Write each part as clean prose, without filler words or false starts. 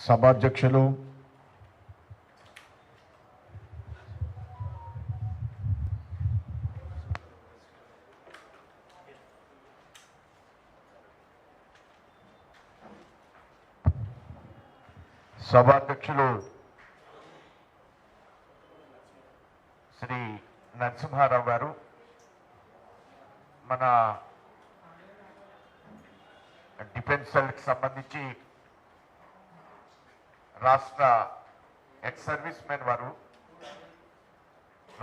సభాధ్యక్షులు శ్రీ నరసింహారావు గారు, మన డిఫెన్స్ సెల్కి సంబంధించి రాష్ట్ర ఎక్స్ సర్వీస్ మెన్ వారు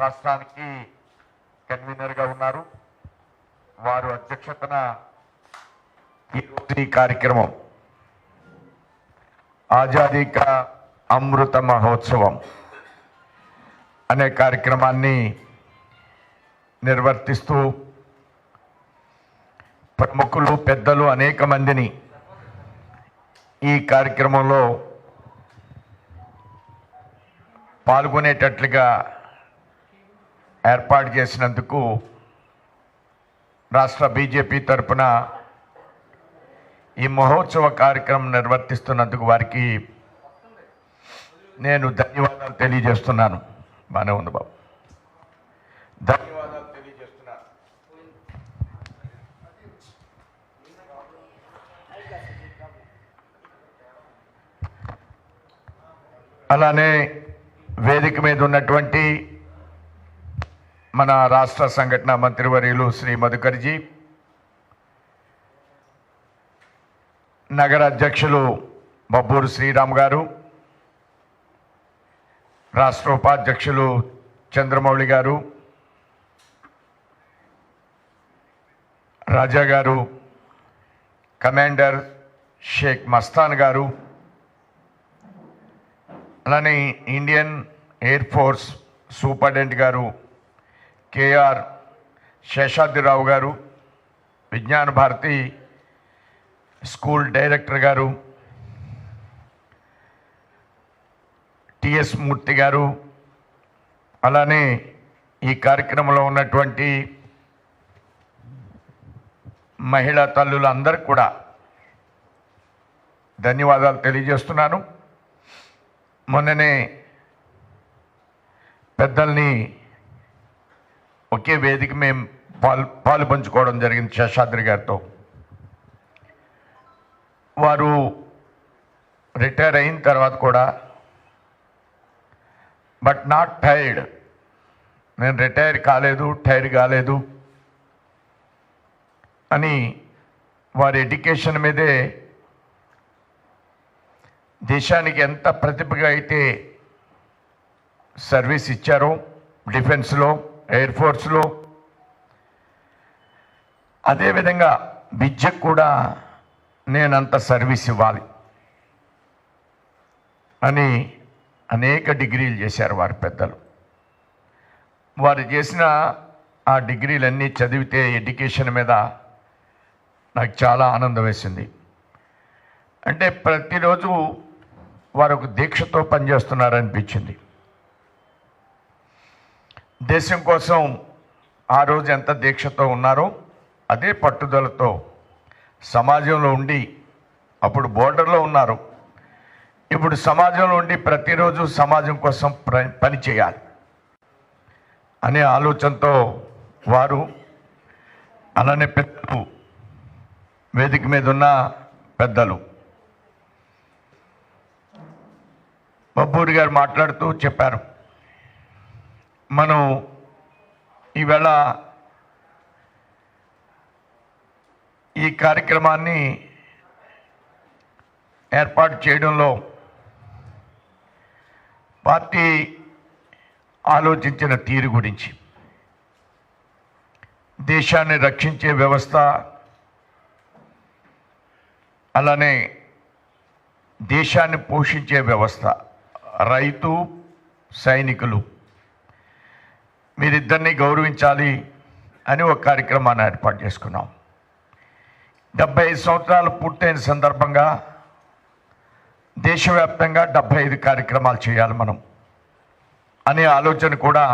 రాష్ట్రానికి కన్వీనర్గా ఉన్నారు. వారు అధ్యక్షతన ఈ కార్యక్రమం ఆజాదీ కా అమృత మహోత్సవం అనే కార్యక్రమాన్ని నిర్వర్తిస్తూ ప్రముఖులు, పెద్దలు అనేక మందిని ఈ కార్యక్రమంలో పాల్గొనేటట్లుగా ఏర్పాటు చేసినందుకు రాష్ట్ర బీజేపీ తరఫున ఈ మహోత్సవ కార్యక్రమం నిర్వర్తిస్తున్నందుకు వారికి నేను ధన్యవాదాలు తెలియజేస్తున్నాను. బాగానే ఉంది బాబు, ధన్యవాదాలు తెలియజేస్తున్నాను. అలానే వేదిక మీద ఉన్నటువంటి మన రాష్ట్ర సంఘటన మంత్రివర్యులు శ్రీ మధుకర్జీ, నగర అధ్యక్షులు బబ్బూరు శ్రీరామ్ గారు, రాష్ట్ర ఉపాధ్యక్షులు చంద్రమౌళి గారు, రాజా గారు, కమాండర్ షేక్ మస్తాన్ గారు, అలానే ఇండియన్ ఎయిర్ ఫోర్స్ సూపరింటెండెంట్ గారు కేఆర్ శేషాద్రిరావు గారు, విజ్ఞాన భారతి స్కూల్ డైరెక్టర్ గారు టిఎస్ మూర్తి గారు, అలానే ఈ కార్యక్రమంలో ఉన్నటువంటి మహిళా తల్లులందరికీ కూడా ధన్యవాదాలు తెలియజేస్తున్నాను. మొన్ననే పెద్దల్ని ఒకే వేదిక మేము పాలు పంచుకోవడం జరిగింది శేషాద్రి గారితో. వారు రిటైర్ అయిన తర్వాత కూడా బట్ నాట్ టైర్డ్, నేను రిటైర్ కాలేదు, టైర్ కాలేదు అని వారి ఎడ్యుకేషన్ మీదే దేశానికి ఎంత ప్రతిభగా అయితే సర్వీస్ ఇచ్చారో డిఫెన్స్లో, ఎయిర్ ఫోర్స్లో, అదేవిధంగా విద్యకు కూడా నేనంత సర్వీస్ ఇవ్వాలి అని అనేక డిగ్రీలు చేశారు వారి పెద్దలు. వారు చేసిన ఆ డిగ్రీలన్నీ చదివితే ఎడ్యుకేషన్ మీద నాకు చాలా ఆనందం వేసింది. అంటే ప్రతిరోజు వారు ఒక దీక్షతో పనిచేస్తున్నారనిపించింది. దేశం కోసం ఆ రోజు ఎంత దీక్షతో ఉన్నారో అదే పట్టుదలతో సమాజంలో ఉండి, అప్పుడు బోర్డర్లో ఉన్నారు, ఇప్పుడు సమాజంలో ఉండి ప్రతిరోజు సమాజం కోసం పని చేయాలి అనే ఆలోచనతో వారు, అలానే పెద్దలు, వేదిక మీద ఉన్న పెద్దలు బబ్బూరి గారు మాట్లాడుతూ చెప్పారు, మనం ఈవేళ ఈ కార్యక్రమాన్ని ఏర్పాటు చేయడంలో పార్టీ ఆలోచించిన తీరు గురించి, దేశాన్ని రక్షించే వ్యవస్థ, అలానే దేశాన్ని పోషించే వ్యవస్థ, రైతు, సైనికులు, మీరిద్దరినీ గౌరవించాలి అని ఒక కార్యక్రమాన్ని ఏర్పాటు చేసుకున్నాం. 75 సంవత్సరాలు పూర్తయిన సందర్భంగా దేశవ్యాప్తంగా 75 కార్యక్రమాలు చేయాలి మనం అనే ఆలోచన కూడా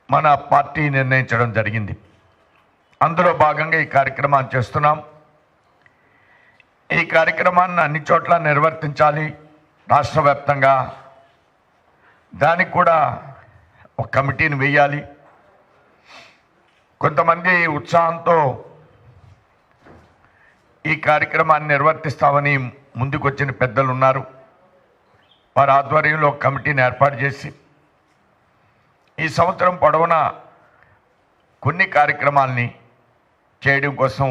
మన పార్టీ నిర్ణయించడం జరిగింది. అందులో భాగంగా ఈ కార్యక్రమాన్ని చేస్తున్నాం. ఈ కార్యక్రమాన్ని అన్ని చోట్ల నిర్వర్తించాలి రాష్ట్ర వ్యాప్తంగా. దానికి కూడా ఒక కమిటీని వేయాలి. కొంతమంది ఉత్సాహంతో ఈ కార్యక్రమాన్ని నిర్వర్తిస్తామని ముందుకొచ్చిన పెద్దలు ఉన్నారు. వారి ఆధ్వర్యంలో ఒక కమిటీని ఏర్పాటు చేసి ఈ సంవత్సరం పొడవునా కొన్ని కార్యక్రమాల్ని చేయడం కోసం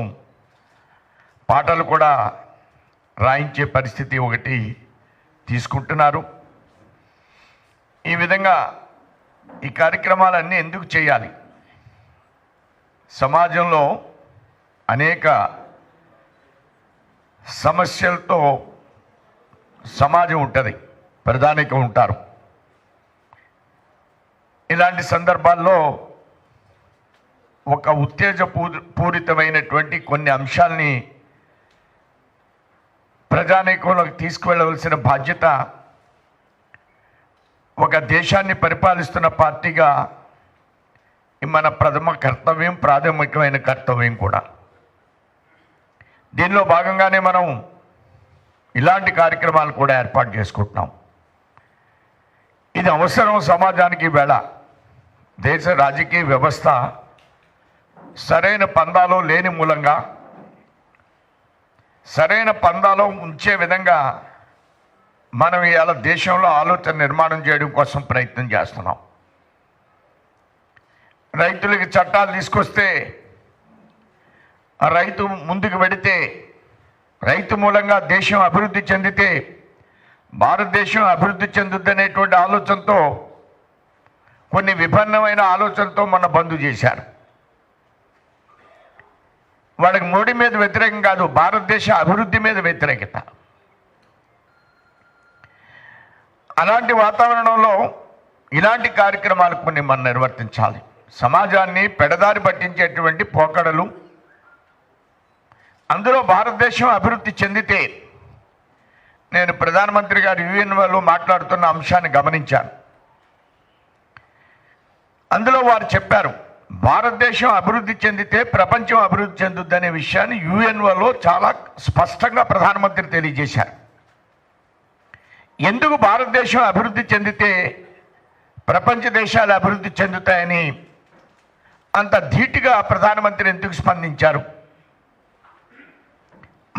పాటలు కూడా రాయించే పరిస్థితి ఒకటి తీసుకుంటున్నారు. ఈ విధంగా ఈ కార్యక్రమాలన్నీ ఎందుకు చేయాలి? సమాజంలో అనేక సమస్యలతో సమాజం ఉంటుంది, ప్రధానిగా ఉంటారు. ఇలాంటి సందర్భాల్లో ఒక ఉత్తేజపూరితమైనటువంటి కొన్ని అంశాల్ని ప్రజానీకంలోకి తీసుకువెళ్ళవలసిన బాధ్యత ఒక దేశాన్ని పరిపాలిస్తున్న పార్టీగా మన ప్రథమ కర్తవ్యం, ప్రాథమికమైన కర్తవ్యం కూడా. దీనిలో భాగంగానే మనం ఇలాంటి కార్యక్రమాలు కూడా ఏర్పాటు చేసుకుంటున్నాం. ఇది అవసరం సమాజానికి. వేళ దేశ రాజకీయ వ్యవస్థ సరైన పందాలో లేని మూలంగా సరైన పందాలో ఉంచే విధంగా మనం ఇవాళ దేశంలో ఆలోచన నిర్మాణం చేయడం కోసం ప్రయత్నం చేస్తున్నాం. రైతులకి చట్టాలు తీసుకొస్తే ఆ రైతు ముందుకు వెడితే, రైతు మూలంగా దేశం అభివృద్ధి చెందితే భారతదేశం అభివృద్ధి చెందుద్దనేటువంటి ఆలోచనతో కొన్ని విభిన్నమైన ఆలోచనతో మన బంద్ చేశారు. వాళ్ళకి మోడీ మీద వ్యతిరేకం కాదు, భారతదేశ అభివృద్ధి మీద వ్యతిరేకత. అలాంటి వాతావరణంలో ఇలాంటి కార్యక్రమాలు కొన్ని మనం నిర్వర్తించాలి. సమాజాన్ని పెడదారి పట్టించేటువంటి పోకడలు, అందులో భారతదేశం అభివృద్ధి చెందితే, నేను ప్రధానమంత్రి గారు యుఎన్ఓలో మాట్లాడుతున్న అంశాన్ని గమనించాను. అందులో వారు చెప్పారు, భారతదేశం అభివృద్ధి చెందితే ప్రపంచం అభివృద్ధి చెందుద్దనే విషయాన్ని యుఎన్ఓలో చాలా స్పష్టంగా ప్రధానమంత్రి తెలియజేశారు. ఎందుకు భారతదేశం అభివృద్ధి చెందితే ప్రపంచ దేశాలు అభివృద్ధి చెందుతాయని అంత ధీటుగా ప్రధానమంత్రి ఎందుకు స్పందించారు?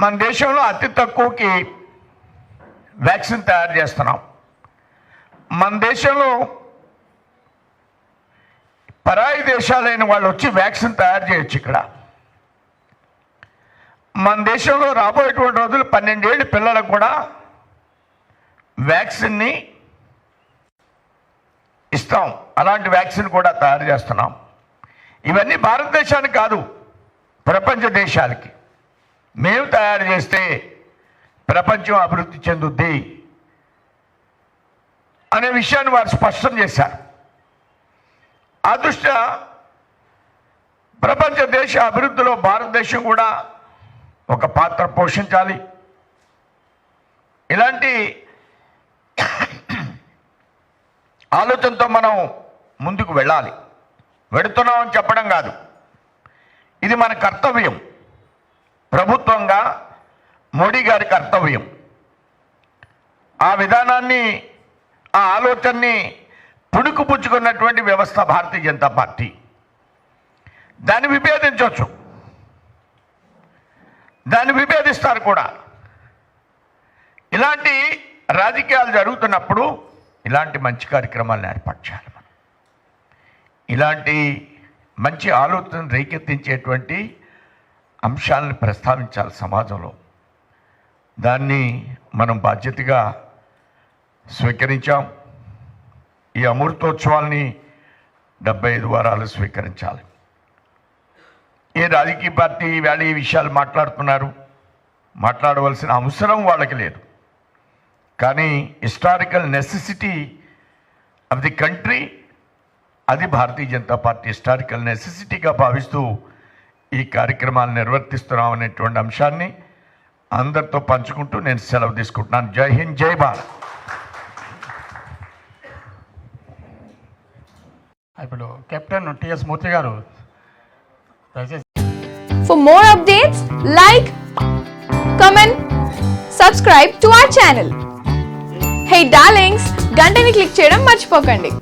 మన దేశంలో అతి తక్కువకి వ్యాక్సిన్ తయారు చేస్తున్నాం. మన దేశంలో పరాయి దేశాలైన వాళ్ళు వచ్చి వ్యాక్సిన్ తయారు చేయొచ్చు. ఇక్కడ మన దేశంలో రాబోయేటువంటి రోజులు 12 ఏళ్ళ పిల్లలకు కూడా వ్యాక్సిన్ని ఇస్తాం. అలాంటి వ్యాక్సిన్ కూడా తయారు చేస్తున్నాం. ఇవన్నీ భారతదేశానికి కాదు, ప్రపంచ దేశాలకి. మేము తయారు చేస్తే ప్రపంచం అభివృద్ధి చెందుద్ది అనే విషయాన్ని వారు స్పష్టం చేశారు. ఆ దృష్ట్యా ప్రపంచ దేశ అభివృద్ధిలో భారతదేశం కూడా ఒక పాత్ర పోషించాలి. ఇలాంటి ఆలోచనతో మనం ముందుకు వెళ్ళాలి. వెడుతున్నామని చెప్పడం కాదు, ఇది మన కర్తవ్యం. ప్రభుత్వంగా మోడీ గారి కర్తవ్యం. ఆ విధానాన్ని, ఆ ఆలోచనని పుణుకుపుచ్చుకున్నటువంటి వ్యవస్థ భారతీయ జనతా పార్టీ. దాన్ని విభేదించవచ్చు, దాన్ని విభేదిస్తారు కూడా. ఇలాంటి రాజకీయాలు జరుగుతున్నప్పుడు ఇలాంటి మంచి కార్యక్రమాలను ఏర్పాటు చేయాలి. మనం ఇలాంటి మంచి ఆలోచన రేకెత్తించేటువంటి అంశాలను ప్రస్తావించాలి సమాజంలో. దాన్ని మనం బాధ్యతగా స్వీకరించాం. ఈ అమృతోత్సవాల్ని 75 వారాలు స్వీకరించాలి. ఏ రాజకీయ పార్టీ వేళ ఈ విషయాలు మాట్లాడుతున్నారు, మాట్లాడవలసిన అవసరం వాళ్ళకి లేదు. కానీ historical necessity of the country, అది భారతీయ జనతా పార్టీ హిస్టారికల్ నెసెసిటీగా భావిస్తూ ఈ కార్యక్రమాలు నిర్వర్తిస్తున్నాం అనేటువంటి అంశాన్ని అందరితో పంచుకుంటూ నేను సెలవు తీసుకుంటున్నాను. జై హింద్, జై భారత్. ఇప్పుడు కెప్టెన్ టిఎస్ మూర్తి గారు దయచేసి. For more updates, like, comment, subscribe to our channel. Hey darlings, గంటని click చేయడం మర్చిపోకండి.